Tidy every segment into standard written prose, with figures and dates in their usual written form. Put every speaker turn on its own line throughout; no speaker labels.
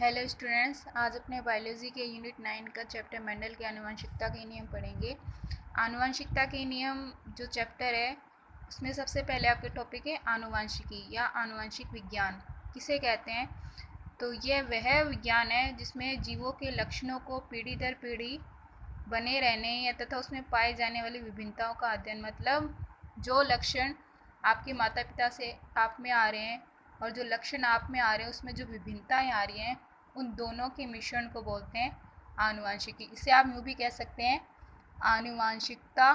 Hello students, आज अपने biology के यूनिट 9 का चैप्टर मेंडल के आनुवंशिकता के नियम पढ़ेंगे। आनुवंशिकता के नियम जो चैप्टर है उसमें सबसे पहले आपके टॉपिक है आनुवंशिकी या आनुवंशिक विज्ञान किसे कहते हैं। तो यह वह विज्ञान है जिसमें जीवों के लक्षणों को पीढ़ी दर पीढ़ी बने रहने या तथा उसमें पाए जाने वाली विभिन्नताओं का अध्ययन, मतलब जो लक्षण आपके माता पिता से आप में आ रहे हैं और जो लक्षण आप में आ रहे हैं उसमें जो विभिन्नताएं आ रही हैं उन दोनों के मिश्रण को बोलते हैं आनुवंशिकी। इसे आप यूँ भी कह सकते हैं आनुवंशिकता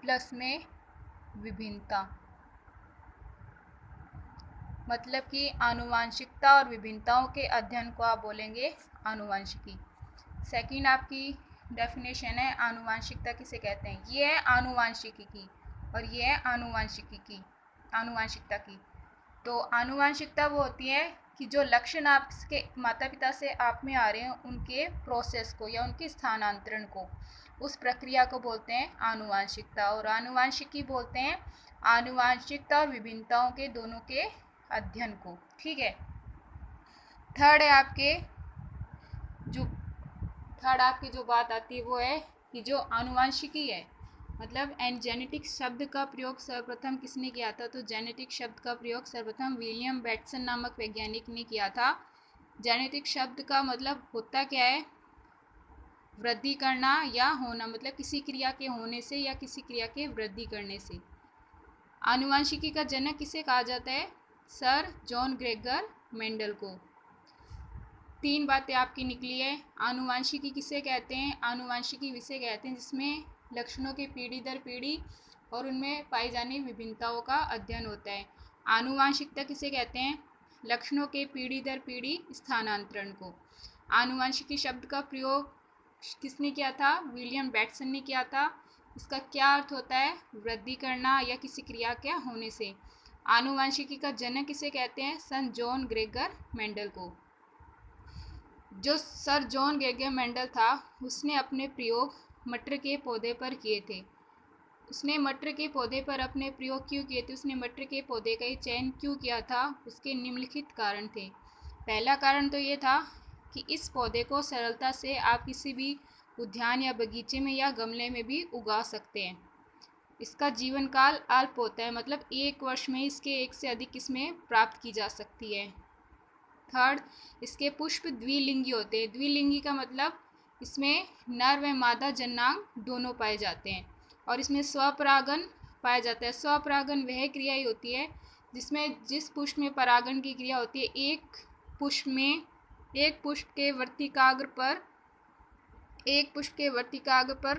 प्लस में विभिन्नता, मतलब कि आनुवंशिकता और विभिन्नताओं के अध्ययन को आप बोलेंगे आनुवंशिकी। सेकंड आपकी डेफिनेशन है आनुवंशिकता किसे कहते हैं। ये है आनुवंशिकी की और ये है आनुवंशिकता की। तो आनुवंशिकता वो होती है कि जो लक्षण आपके माता पिता से आप में आ रहे हैं उनके प्रोसेस को या उनके स्थानांतरण को, उस प्रक्रिया को बोलते हैं आनुवंशिकता। और आनुवंशिकी बोलते हैं आनुवंशिकता और विभिन्नताओं के दोनों के अध्ययन को। ठीक है। थर्ड आपकी जो बात आती है वो है कि जो आनुवंशिकी है, मतलब एंड जेनेटिक शब्द का प्रयोग सर्वप्रथम किसने किया था। तो जेनेटिक शब्द का प्रयोग सर्वप्रथम विलियम बेटसन नामक वैज्ञानिक ने किया था। जेनेटिक शब्द का मतलब होता क्या है, वृद्धि करना या होना, मतलब किसी क्रिया के होने से या किसी क्रिया के वृद्धि करने से। आनुवंशिकी का जनक किसे कहा जाता है, सर जॉन ग्रेगर मेंडल को। तीन बातें आपकी निकली है। आनुवंशिकी किसे कहते हैं, आनुवंशिकी विषय कहते हैं जिसमें लक्षणों के पीढ़ी दर पीढ़ी और उनमें पाई जाने वाली का अध्ययन होता है। आनुवंशिकता किसे कहते हैं, लक्षणों के पीढ़ी दर पीढ़ी स्थानांतरण को। आनुवंशिकी शब्द का प्रयोग किसने किया था, विलियम बेटसन ने किया था। इसका क्या अर्थ होता है, वृद्धि करना या किसी क्रिया के होने से। आनुवंशिकी का जनक किसे कहते हैं, सन जॉन ग्रेगर मेंडल को। जो सर जॉन ग्रेगर मेंडल था उसने अपने प्रयोग मटर के पौधे पर किए थे। उसने मटर के पौधे पर अपने प्रयोग क्यों किए थे, उसने मटर के पौधे का ही चयन क्यों किया था, उसके निम्नलिखित कारण थे। पहला कारण तो ये था कि इस पौधे को सरलता से आप किसी भी उद्यान या बगीचे में या गमले में भी उगा सकते हैं। इसका जीवन काल अल्प होता है, मतलब 1 वर्ष में इसके एक से अधिक किस्में प्राप्त की जा सकती है। थर्ड, इसके पुष्प द्विलिंगी होते हैं। द्विलिंगी का मतलब इसमें नर व मादा जननांग दोनों पाए जाते हैं और इसमें स्वपरागन पाया जाता है। स्वपरागन वह क्रिया ही होती है जिसमें जिस पुष्प में परागण की क्रिया होती है, एक पुष्प के वर्तिकाग्र पर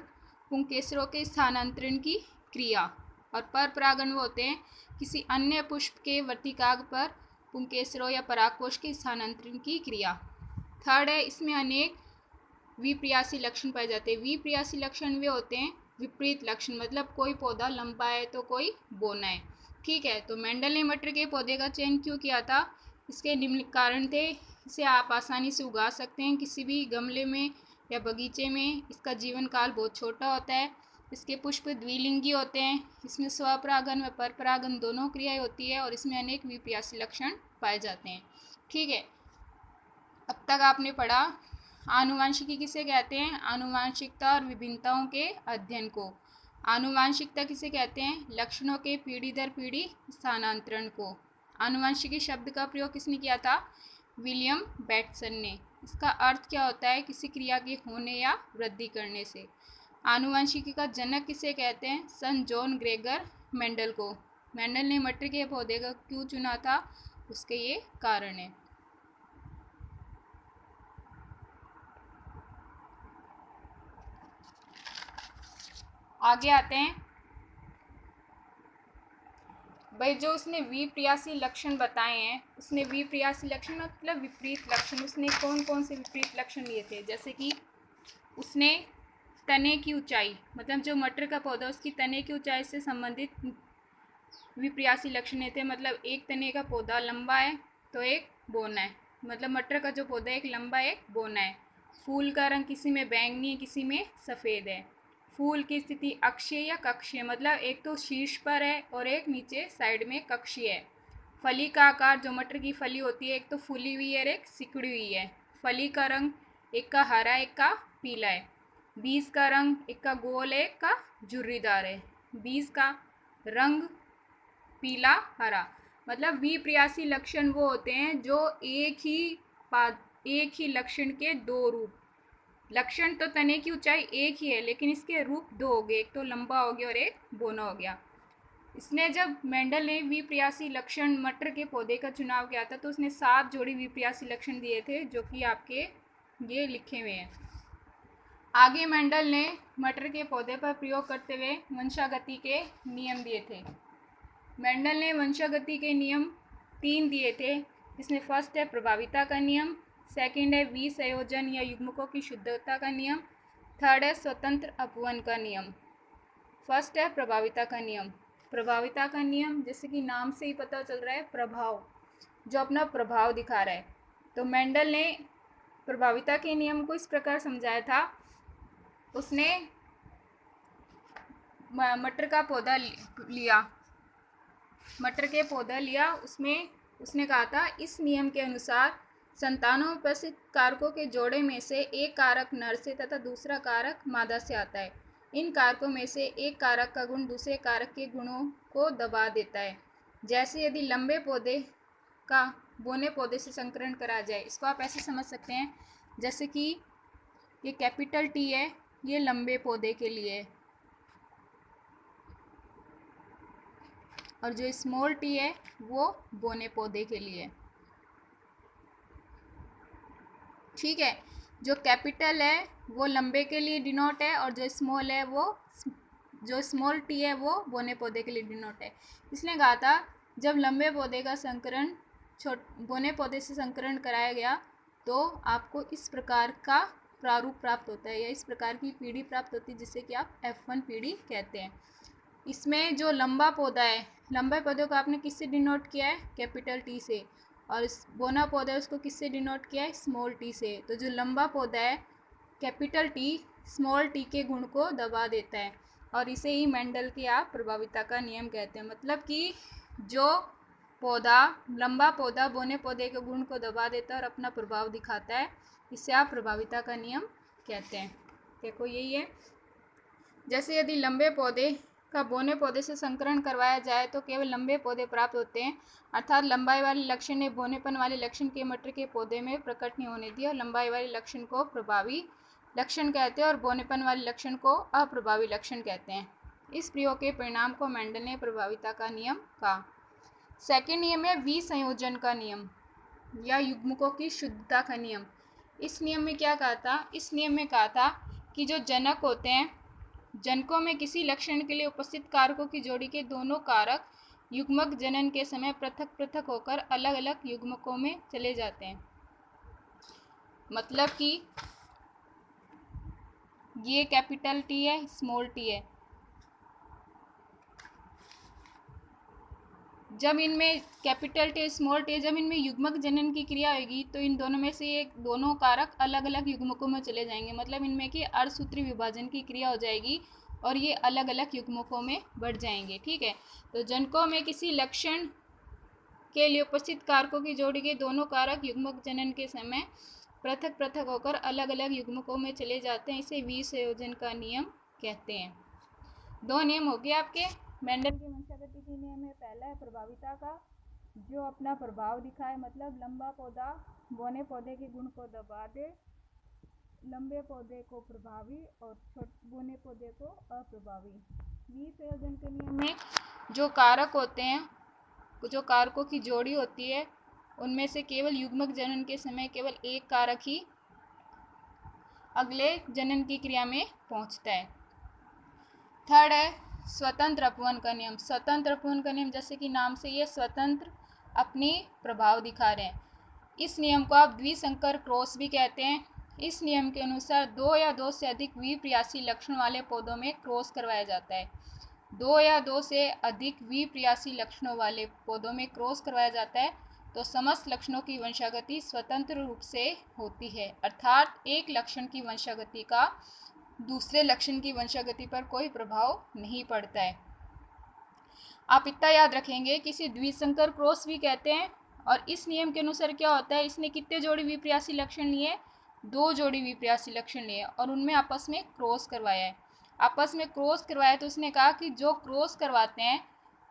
पुंकेसरों के स्थानांतरण की क्रिया, और परपरागन वो होते हैं किसी अन्य पुष्प के वर्तिकाग्र पर पुंकेसरों या परागकोश के स्थानांतरण की क्रिया। थर्ड है, इसमें अनेक विप्रियासी लक्षण पाए जाते हैं। विप्रियासी लक्षण वे होते हैं विपरीत लक्षण, मतलब कोई पौधा लंबा है तो कोई बोना है। ठीक है। तो मेंडल ने मटर के पौधे का चयन क्यों किया था, इसके निम्न कारण थे। इसे आप आसानी से उगा सकते हैं किसी भी गमले में या बगीचे में। इसका जीवन काल बहुत छोटा होता है। इसके पुष्प द्विलिंगी होते हैं। इसमें स्वपरागन व परपरागन दोनों क्रियाएं होती है और इसमें अनेक विप्रियासी लक्षण पाए जाते हैं। ठीक है। अब तक आपने पढ़ा आनुवंशिकी किसे कहते हैं, आनुवंशिकता और विभिन्नताओं के अध्ययन को। आनुवंशिकता किसे कहते हैं, लक्षणों के पीढ़ी दर पीढ़ी स्थानांतरण को। आनुवंशिकी शब्द का प्रयोग किसने किया था, विलियम बेटसन ने। इसका अर्थ क्या होता है, किसी क्रिया के होने या वृद्धि करने से। आनुवंशिकी का जनक किसे कहते हैं, सन जॉन ग्रेगर मेंडल को। मेंडल ने मटर के पौधे का क्यों चुना था, उसके ये कारण है। आगे आते हैं भाई, जो उसने विप्रियासी लक्षण बताए हैं, उसने विप्रियासी लक्षण मतलब विपरीत लक्षण, उसने कौन कौन से विपरीत लक्षण लिए थे। जैसे कि उसने तने की ऊंचाई, मतलब जो मटर का पौधा उसकी तने की ऊंचाई से संबंधित विप्रियासी लक्षण थे। मतलब एक तने का पौधा लंबा है तो एक बोना है, मतलब मटर का जो पौधा एक लंबा एक बोना है। फूल का रंग किसी में बैंगनी है, किसी में सफ़ेद है। फूल की स्थिति अक्षीय या कक्षीय, मतलब एक तो शीर्ष पर है और एक नीचे साइड में कक्षीय है। फली का आकार, जो मटर की फली होती है, एक तो फूली हुई है और एक सिकुड़ी हुई है। फली का रंग एक का हरा एक का पीला है। बीज का रंग एक का गोल है एक का झुर्रीदार है। बीज का रंग पीला हरा। मतलब द्विप्रासी लक्षण वो होते हैं जो एक ही लक्षण के दो रूप। लक्षण तो तने की ऊंचाई एक ही है लेकिन इसके रूप दो हो गए, एक तो लंबा हो गया और एक बोना हो गया। इसने जब मेंडल ने द्विप्रासी लक्षण मटर के पौधे का चुनाव किया था तो उसने 7 जोड़ी द्विप्रासी लक्षण दिए थे, जो कि आपके ये लिखे हुए हैं। आगे मेंडल ने मटर के पौधे पर प्रयोग करते हुए वंशागति के नियम दिए थे। मेंडल ने वंशागति के नियम 3 दिए थे, जिसमें फर्स्ट है प्रभाविता का नियम, सेकंड है विसंयोजन या युग्मकों की शुद्धता का नियम, थर्ड है स्वतंत्र अपवन का नियम। फर्स्ट है प्रभाविता का नियम। प्रभाविता का नियम जैसे कि नाम से ही पता चल रहा है, प्रभाव, जो अपना प्रभाव दिखा रहा है। तो मेंडल ने प्रभाविता के नियम को इस प्रकार समझाया था। उसने मटर का पौधा लिया, मटर के पौधा लिया, उसमें उसने कहा था इस नियम के अनुसार संतानोपस्थित कारकों के जोड़े में से एक कारक नर से तथा दूसरा कारक मादा से आता है। इन कारकों में से एक कारक का गुण दूसरे कारक के गुणों को दबा देता है। जैसे यदि लंबे पौधे का बोने पौधे से संकरण करा जाए, इसको आप ऐसे समझ सकते हैं जैसे कि ये कैपिटल टी है, ये लंबे पौधे के लिए है, और जो स्मॉल टी है वो बोने पौधे के लिए। ठीक है, जो कैपिटल है वो लंबे के लिए डिनोट है और जो स्मॉल है वो, जो स्मॉल टी है वो बोने पौधे के लिए डिनोट है। इसने कहा था जब लंबे पौधे का संकरण बोने पौधे से संकरण कराया गया तो आपको इस प्रकार का प्रारूप प्राप्त होता है या इस प्रकार की पीढ़ी प्राप्त होती है, जिसे कि आप F1 पीढ़ी कहते हैं। इसमें जो लंबा पौधा है, लंबे पौधे को आपने किससे डिनोट किया है, कैपिटल टी से, और इस बोना पौधा है उसको किससे डिनोट किया है, स्मॉल टी से। तो जो लंबा पौधा है कैपिटल टी स्मॉल टी के गुण को दबा देता है, और इसे ही मेंडल की आप प्रभाविता का नियम कहते हैं। मतलब कि जो पौधा, लंबा पौधा बोने पौधे के गुण को दबा देता है और अपना प्रभाव दिखाता है, इसे आप प्रभाविता का नियम कहते हैं। देखो यही है, जैसे यदि लंबे पौधे का बोने पौधे से संकरण करवाया जाए तो केवल लंबे पौधे प्राप्त होते हैं, अर्थात लंबाई वाले लक्षण ने बोनेपन वाले लक्षण के मटर के पौधे में प्रकट नहीं होने दिया, और लंबाई वाले लक्षण को प्रभावी लक्षण कहते हैं और बोनेपन वाले लक्षण को अप्रभावी लक्षण कहते हैं। इस प्रयोग के परिणाम को मेंडल ने प्रभाविता का नियम कहा। सेकेंड नियम है विसंयोजन का नियम या युग्मकों की शुद्धता का नियम। इस नियम में क्या कहा था, इस नियम में कहा था कि जो जनक होते हैं, जनकों में किसी लक्षण के लिए उपस्थित कारकों की जोड़ी के दोनों कारक युग्मक जनन के समय पृथक पृथक होकर अलग अलग युग्मकों में चले जाते हैं। मतलब कि ये कैपिटल टी है, स्मॉल टी है, जब इनमें कैपिटल टी स्मॉल टी, जब इनमें युग्मक जनन की क्रिया होगी तो इन दोनों में से एक दोनों कारक अलग अलग युग्मकों में चले जाएंगे। मतलब इनमें की अर्धसूत्री विभाजन की क्रिया हो जाएगी और ये अलग अलग युग्मकों में बढ़ जाएंगे। ठीक है, तो जनकों में किसी लक्षण के लिए उपस्थित कारकों की जोड़ी के दोनों कारक युग्मक जनन के समय पृथक पृथक होकर अलग अलग युग्मकों में चले जाते हैं, इसे विसंयोजन का नियम कहते हैं। दो नियम हो गए आपके मेंडल के वंशागति के नियम है। पहला है प्रभाविता का, जो अपना प्रभाव दिखाए, मतलब लंबा पौधा बोने पौधे के गुण को दबा दे, लंबे पौधे को प्रभावी और बोने पौधे को अप्रभावी। विसंयोजन के नियम में जो कारक होते हैं, जो कारकों की जोड़ी होती है, उनमें से केवल युग्मक जनन के समय केवल एक कारक ही अगले जनन की क्रिया में पहुंचता है। थर्ड है स्वतंत्र अपवन का नियम। स्वतंत्र अपवन का नियम जैसे कि नाम से ये स्वतंत्र अपनी प्रभाव दिखा रहे हैं। इस नियम को आप द्विसंकर क्रॉस भी कहते हैं। इस नियम के अनुसार दो या दो से अधिक द्विप्रासी लक्षण वाले पौधों में क्रॉस करवाया जाता है। दो या दो से अधिक द्विप्रासी लक्षणों वाले पौधों में क्रॉस करवाया जाता है तो समस्त लक्षणों की वंशागति स्वतंत्र रूप से होती है, अर्थात एक लक्षण की वंशागति का दूसरे लक्षण की वंशागति पर कोई प्रभाव नहीं पड़ता है। आप इतना याद रखेंगे कि इसे द्विसंकर क्रॉस भी कहते हैं। और इस नियम के अनुसार क्या होता है, इसने कितने जोड़ी विप्रासी लक्षण लिए, 2 जोड़ी विप्रासी लक्षण लिए और उनमें आपस में क्रॉस करवाया है। आपस में क्रॉस करवाया तो उसने कहा कि जो क्रॉस करवाते हैं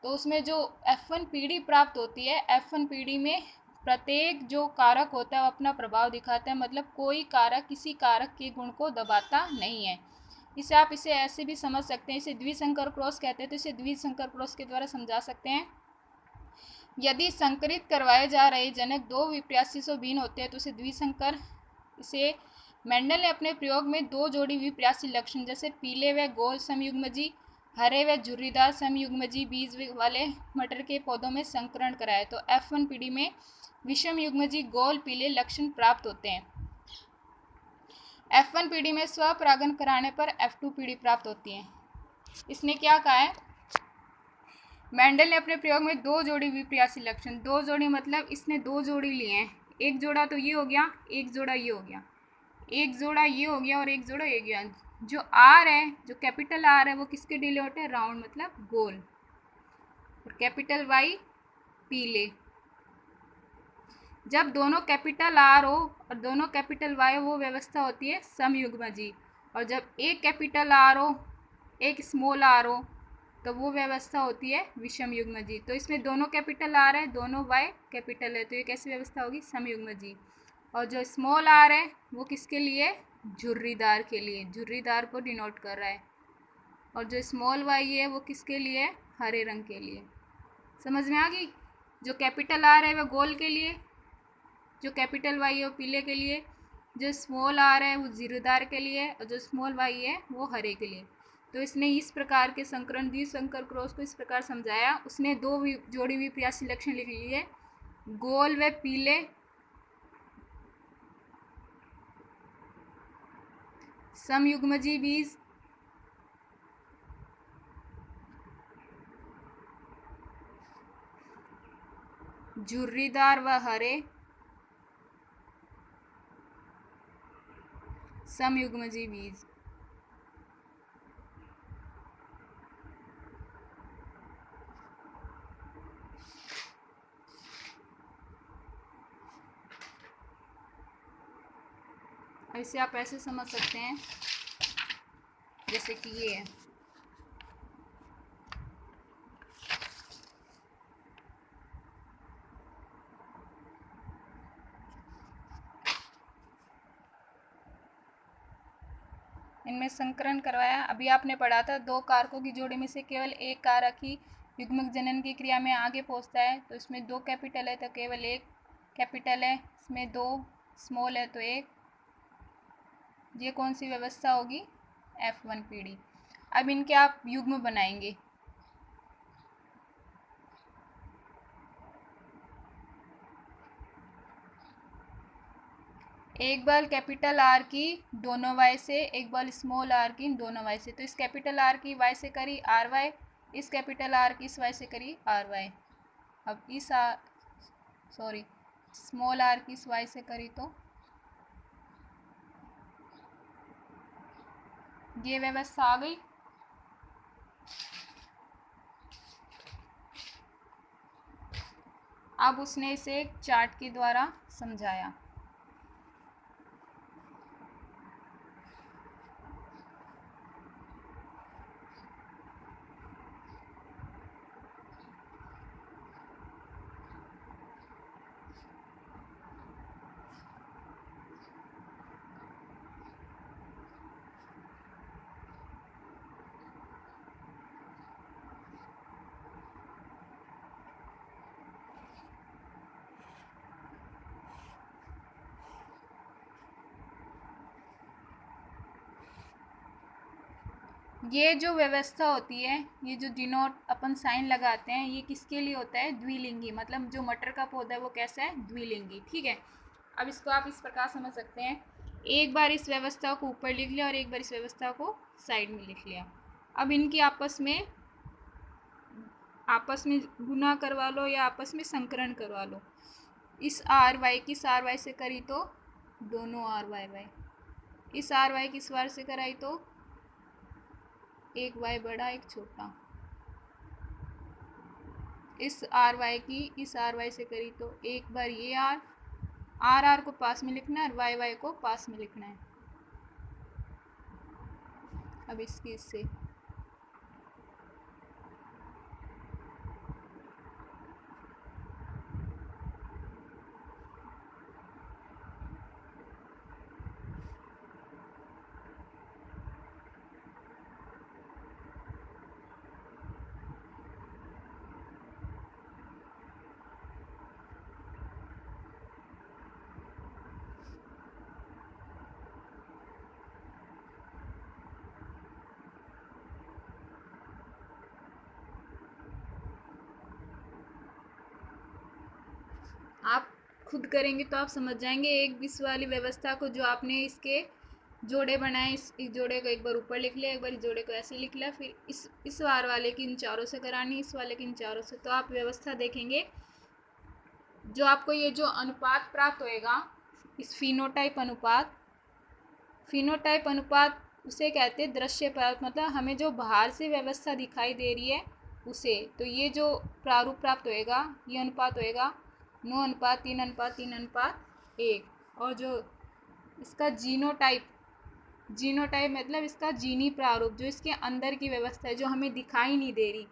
तो उसमें जो F1 पीढ़ी प्राप्त होती है, F1 पीढ़ी में प्रत्येक जो कारक होता है वो अपना प्रभाव दिखाता है, मतलब कोई कारक किसी कारक के गुण को दबाता नहीं है। इसे ऐसे भी समझ सकते हैं, इसे द्विसंकर क्रॉस कहते हैं, तो इसे द्विसंकर क्रॉस के द्वारा समझा सकते हैं। यदि संकरित करवाए जा रहे जनक 2 विप्रासी से भिन्न होते हैं तो उसे द्विसंकर। इसे मेंडल ने अपने प्रयोग में 2 जोड़ी विप्रासी लक्षण जैसे पीले व गोल समयुग्मजी, हरे व झुर्रीदार समयुग्मजी बीज वाले मटर के पौधों में संकरण कराया, तो F1 पीढ़ी में विषम युग्मजी गोल पीले लक्षण प्राप्त होते हैं। F1 पीढ़ी में स्वपरागन कराने पर F2 पीढ़ी प्राप्त होती है। इसने क्या कहा है, मेंडल ने अपने प्रयोग में 2 जोड़ी विप्रासी लक्षण, 2 जोड़ी मतलब इसने 2 जोड़ी लिए हैं, एक जोड़ा तो ये हो गया, एक जोड़ा ये हो गया, एक जोड़ा ये हो गया और एक जोड़ा ये गया। जो आर है, जो कैपिटल आर है वो किसके डिनोट है, राउंड मतलब गोल, और कैपिटल वाई पीले। जब दोनों कैपिटल आर हो और दोनों कैपिटल वाई हो वो व्यवस्था होती है समयुग्मजी, और जब एक कैपिटल आर हो एक स्मॉल आर हो तो वो व्यवस्था होती है विषम युग्मजी। तो इसमें दोनों कैपिटल आर है, दोनों वाई कैपिटल है, तो ये कैसी व्यवस्था होगी, समयुग्मजी। और जो स्मॉल आर है वो किसके लिए, झुर्रीदार के लिए, झुर्रीदार को डिनोट कर रहा है। और जो स्मॉल वाई है वो किसके लिए, हरे रंग के लिए। समझ में आ गई। जो कैपिटल आर है वो गोल के लिए, जो कैपिटल वाई है वो पीले के लिए, जो स्मॉल आर है वो झुर्रीदार के लिए, और जो स्मॉल वाई है वो हरे के लिए। तो इसने इस प्रकार के संकरण द्विसंकर क्रॉस को इस प्रकार समझाया। उसने 2 जोड़ी विप्रासी लक्षण लिख लिए, गोल व पीले समयुग्मजी बीज, झुर्रीदार व हरे समयुग्मजी बीज। इसे आप ऐसे समझ सकते हैं जैसे कि ये है, इनमें संकरण करवाया। अभी आपने पढ़ा था 2 कारकों की जोड़ी में से केवल एक कारक ही युग्मक जनन की क्रिया में आगे पहुंचता है, तो इसमें 2 कैपिटल है तो केवल एक कैपिटल है, इसमें 2 स्मॉल है तो एक। ये कौन सी व्यवस्था होगी, F1 पीढ़ी। अब इनके आप युग्म बनाएंगे, एक बॉल कैपिटल आर की दोनों वाई से, एक बॉल स्मॉल आर की दोनों वाई से। तो इस कैपिटल आर की वाई से करी आर वाई, इस कैपिटल आर की इस वाई से करी आर वाई। अब इस स्मॉल आर की इस वाई से करी तो ये व्यवस्था आ गई। अब उसने इसे एक चार्ट के द्वारा समझाया। ये जो व्यवस्था होती है, ये जो डिनोट अपन साइन लगाते हैं, ये किसके लिए होता है, द्विलिंगी, मतलब जो मटर का पौधा है वो कैसा है, द्विलिंगी। ठीक है। अब इसको आप इस प्रकार समझ सकते हैं, एक बार इस व्यवस्था को ऊपर लिख लिया और एक बार इस व्यवस्था को साइड में लिख लिया। अब इनकी आपस में गुना करवा लो या आपस में संकरण करवा लो। इस आर वाई की आर वाई से करी तो दोनों आर वाई वाई, इस आर वाई की इस वार से कराई तो एक वाई बड़ा एक छोटा। इस आर वाई की इस आर वाई से करी तो एक बार ये आर आर आर को पास में लिखना है और वाई वाई को पास में लिखना है। अब इसकी इससे आप खुद करेंगे तो आप समझ जाएंगे। एक विश्व वाली व्यवस्था को जो आपने इसके जोड़े बनाए, इस जोड़े को एक बार ऊपर लिख लिया, एक बार इस जोड़े को ऐसे लिख लिया, फिर इस वार वाले की इन चारों से करानी, इस वाले की इन चारों से, तो आप व्यवस्था देखेंगे जो आपको ये जो अनुपात प्राप्त होएगा, इस फिनोटाइप अनुपात, फिनोटाइप अनुपात उसे कहते हैं दृश्य प्रारूप, मतलब हमें जो बाहर से व्यवस्था दिखाई दे रही है उसे, तो ये जो प्रारूप प्राप्त होएगा ये अनुपात होएगा 9:3:3:1। और जो इसका जीनोटाइप, जीनोटाइप मतलब इसका जीनी प्रारूप, जो इसके अंदर की व्यवस्था है जो हमें दिखाई नहीं दे रही,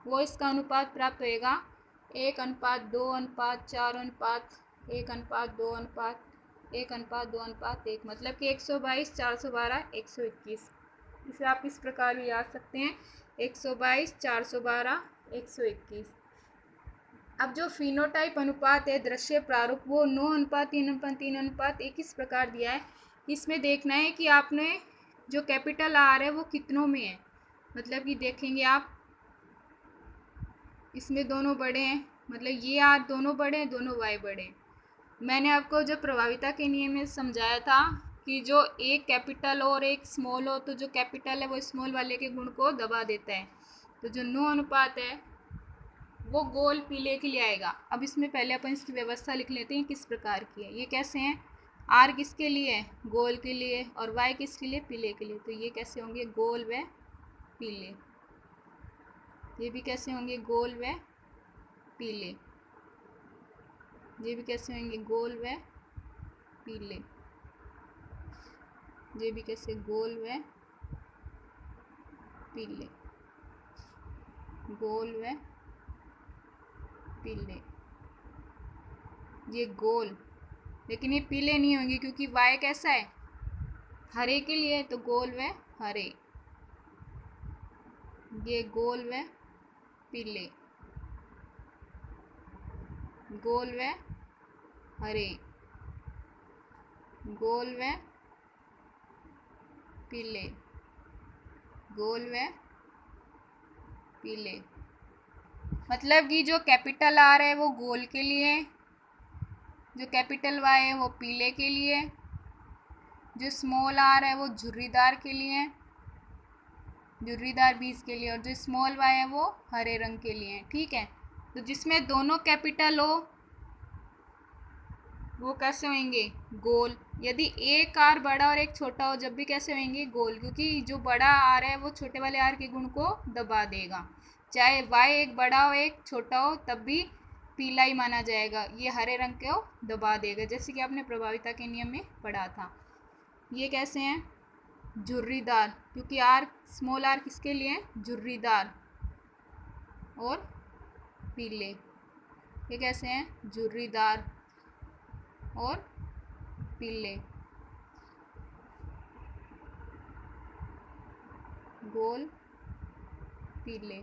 वो इसका अनुपात प्राप्त होएगा 1:2:4:1:1:2:1:1, मतलब कि 122, 412, 121। इसे आप इस प्रकार भी याद सकते हैं 122, 412, 121। अब जो फिनोटाइप अनुपात है दृश्य प्रारूप, वो 9:3:3:1 इस प्रकार दिया है। इसमें देखना है कि आपने जो कैपिटल आर है वो कितनों में है, मतलब कि देखेंगे आप इसमें दोनों बड़े हैं, मतलब ये आर दोनों बड़े हैं, दोनों वाई बड़े हैं। मैंने आपको जब प्रभाविता के नियम में समझाया था कि जो एक कैपिटल और एक स्मॉल हो तो जो कैपिटल है वो स्मॉल वाले के गुण को दबा देता है। तो जो 9 अनुपात है वो गोल पीले के लिए आएगा। अब इसमें पहले अपन इसकी व्यवस्था लिख लेते हैं किस प्रकार की है। ये कैसे हैं, आर किसके लिए है, गोल के लिए, और वाई किसके लिए, पीले के लिए। तो ये कैसे होंगे, गोल व पीले। ये भी कैसे होंगे, गोल व पीले। ये भी कैसे होंगे, गोल व पीले। ये भी कैसे, गोल व पीले, गोल व पीले। ये गोल, लेकिन ये पीले नहीं होंगे क्योंकि वाई कैसा है, हरे के लिए, तो गोल व हरे। ये गोल व पीले, गोल व हरे, गोल व पीले, गोल व पीले। मतलब कि जो कैपिटल आर है वो गोल के लिए, जो कैपिटल वाई है वो पीले के लिए, जो स्मॉल आर है वो झुर्रीदार के लिए, झुर्रीदार बीज के लिए, और जो स्मॉल वाई है वो हरे रंग के लिए। ठीक है, तो जिसमें दोनों कैपिटल हो वो कैसे होंगे, गोल। यदि एक आर बड़ा और एक छोटा हो जब भी कैसे होंगे, गोल, क्योंकि जो बड़ा आर है वो छोटे वाले आर के गुण को दबा देगा। चाहे वाई एक बड़ा हो एक छोटा हो तब भी पीला ही माना जाएगा, ये हरे रंग को दबा देगा, जैसे कि आपने प्रभाविता के नियम में पढ़ा था। ये कैसे हैं, झुर्रीदार, क्योंकि आर स्मॉल आर किसके लिए, झुर्रीदार और पीले। ये कैसे हैं, झुर्रीदार और पीले, गोल पीले,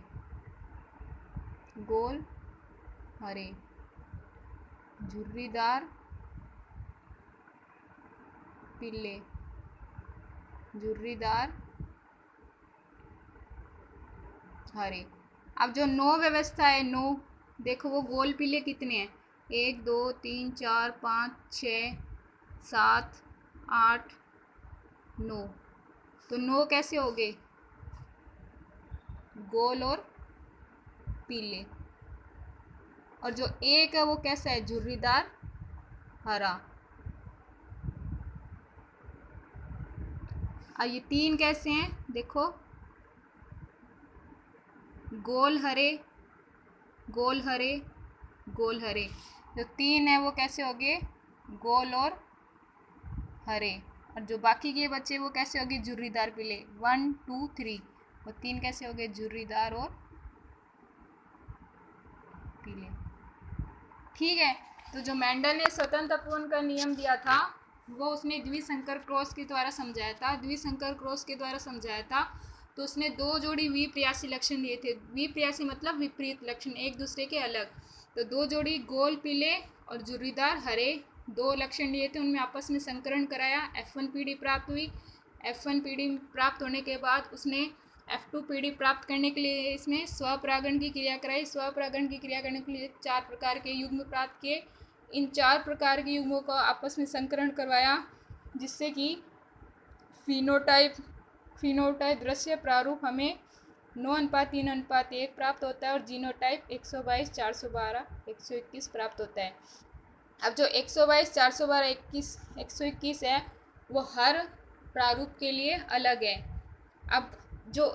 गोल हरे, झुर्रीदार पीले, झुर्रीदार हरे। अब जो 9 व्यवस्था है, 9 देखो वो गोल पीले कितने हैं, 1 2 3 4 5 6 7 8 9। तो 9 कैसे हो गए, गोल और पीले। और जो एक है वो कैसा है, झुर्रीदार हरा। और ये 3 कैसे हैं, देखो गोल हरे, गोल हरे, गोल हरे। जो 3 है वो कैसे हो गए, गोल और हरे। और जो बाकी के बच्चे वो कैसे हो गए, झुर्रीदार पीले। 1 2 3 वो 3 कैसे हो गए, झुर्रीदार और पीले। ठीक है। तो जो मेंडल ने स्वतंत्र अपवन का नियम दिया था वो उसने द्विसंकर क्रॉस के द्वारा समझाया था। द्विसंकर क्रॉस के द्वारा समझाया था तो उसने 2 जोड़ी विप्रयासी लक्षण दिए थे। विप्रयासी मतलब विपरीत लक्षण, एक दूसरे के अलग। तो 2 जोड़ी गोल पीले और झुर्रीदार हरे 2 लक्षण दिए थे, उनमें आपस में संकरण कराया, F1 पीढ़ी प्राप्त हुई। F1 पीढ़ी प्राप्त होने के बाद उसने F2 पीढ़ी प्राप्त करने के लिए इसमें स्वपरागण की क्रिया कराई। स्वपरागण की क्रिया करने के लिए 4 प्रकार के युग्म प्राप्त किए। इन 4 प्रकार के युग्मों का आपस में संकरण करवाया, जिससे कि फिनोटाइप दृश्य प्रारूप हमें 9:3:1 प्राप्त होता है और जीनोटाइप 122, 412, 121 प्राप्त होता है। अब जो 122, 412, 121 है वो हर प्रारूप के लिए अलग है। अब जो